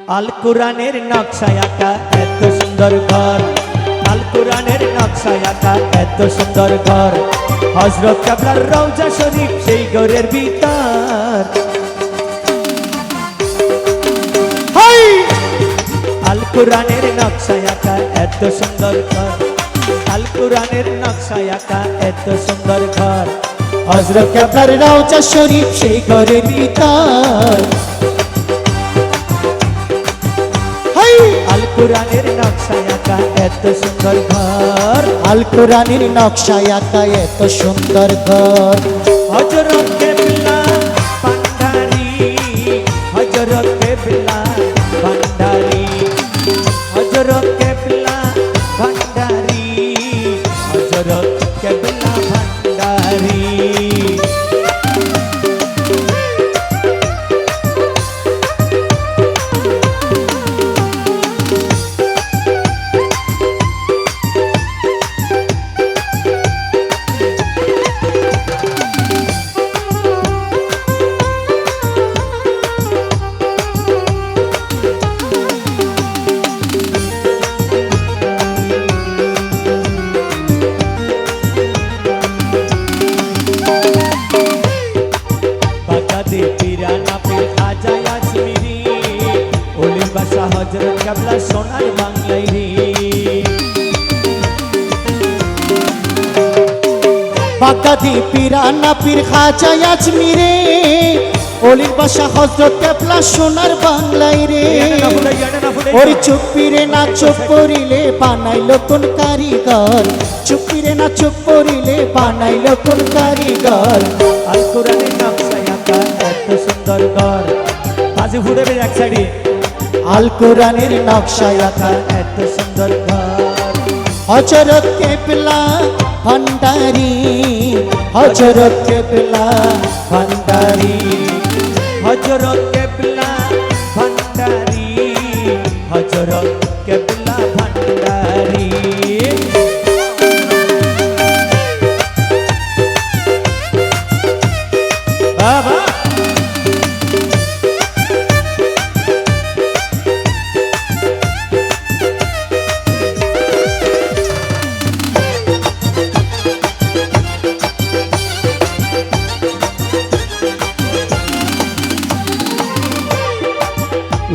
আল কোরআনের নকশায় আঁকা এত সুন্দর ঘর, আল কোরআনের নকশায় আঁকা এত সুন্দর ঘর, হযরত কেবলার রওজা শরীফ সেই ঘরের ভিতর। আল কোরআনের নকশায় আঁকা এত সুন্দর ঘর, আল কোরআনের নকশায় আঁকা এত সুন্দর ঘর, হযরত কেবলার রওজা শরীফ সেই ঘরের ভিতর। আল কোরআনের নকশায় আঁকা এত সুন্দর ঘর, আল কোরআনের নকশায় আঁকা এত সুন্দর ঘর। হযরত কেবলা ভান্ডারী, হযরত কেবলা ভান্ডারী, হযরত কেবলা ভান্ডারী, হযরত কেবলা ভান্ডারী। হযরত কেবলা সোনার বাংলায় রে, বাগদাদি পিরানা পীর খাজা আজমিরে, অলির বাসা হযরত কেবলা সোনার বাংলায় রে। ওরে চুপ পিরে না চুপ করিলে বানাইলো কোন কারিগর, চুপ পিরে না চুপ করিলে বানাইলো কোন কারিগর। আল কোরআনের নকশায় আঁকা এত সুন্দর ঘর, বাজে ফুটবে এক সাইডে। আল কোরআনের নকশায় আঁকা এত সুন্দর ঘর, হযরত কেবলা ভান্ডারী, হযরত কেবলা ভান্ডারী, হযরত কেবলা ভান্ডারী, হযরত কেবলা ভান্ডারী। বাবা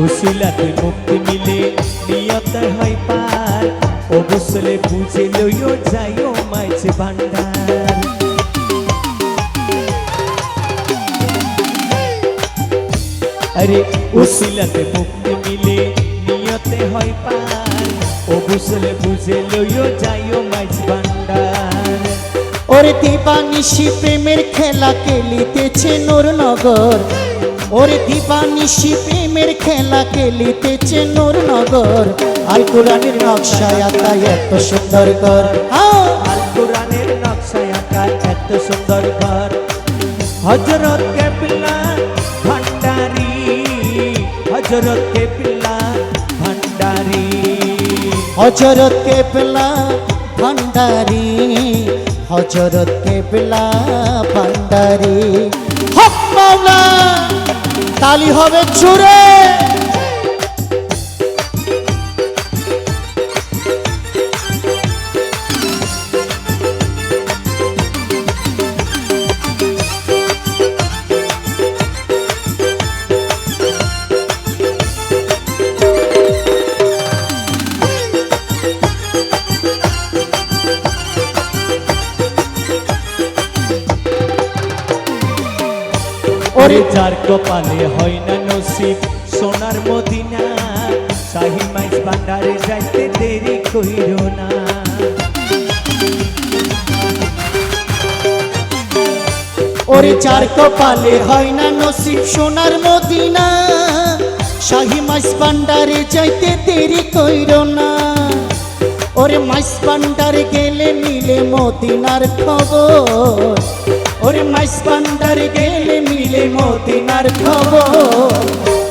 উসিলাতে মুক্তি মিলে নিয়ত হয় পার, ও বুঝলে বুঝে লইও যাইও মাইছ ভান্ডার। আরে উসিলাতে মুক্তি মিলে নিয়তে হয় পার, ও বুঝলে বুঝে লইও যাইও মাইছ ভান্ডার। ওরে দিবানিশি প্রেমের খেলা খেলিতেছে নূরনগর, ওরে দিবানিশি প্রেমের খেলা খেলিতেছে নূরনগর। আল কোরআনের নকশায় আঁকা এত সুন্দর ঘর, আল কোরআনের নকশায় আঁকা এত সুন্দর ঘর, হযরত কেবলা ভান্ডারী, হযরত কেবলা ভান্ডারী, হযরত কেবলা ভান্ডারী, হযরত কেবলা ভান্ডারী। হক মাওলা তালি হবে জোরে। ওরে যার কপালে হয় না নসিব সোনার মদিনা, শাহী মাইজ ভান্ডারে যাইতে দেরি কইরো না। ওরে যার কপালে হয় না নসিব সোনার মদিনা, শাহী মাইজ ভান্ডারে যাইতে দেরি কইরো না। ওরে মাইজ ভান্ডারে গেলে মিলে মদিনার খবর, ওরে মাইজ ভান্ডারে গেলে মিলে মদিনার খবর।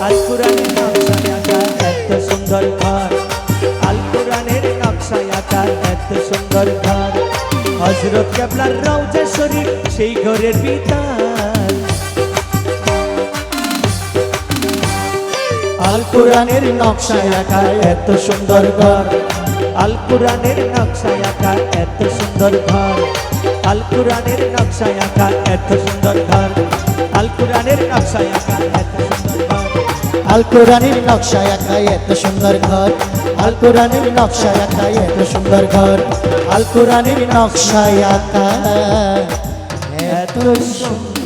আল কোরআনের নকশায় আঁকা এত সুন্দর ঘর, আল কোরআনের নকশায় আঁকা এত সুন্দর ঘর, হযরত কেবলার রওজা শরীফ সেই ঘরের ভিতর। আল কোরআনের নকশায় আঁকা এত সুন্দর ঘর আল কোরআনের নকশায় আঁকা এত সুন্দর ঘর আল কোরআনের নকশায় আঁকা এত সুন্দর ঘর আল কোরআনের নকশায় আঁকা এত সুন্দর ঘর আল কোরআনের নকশায় আঁকা এত সুন্দর ঘর আল কোরআনের নকশায় আঁকা এত সুন্দর ঘর আল কোরআনের নকশায় আঁকা এত সুন্দর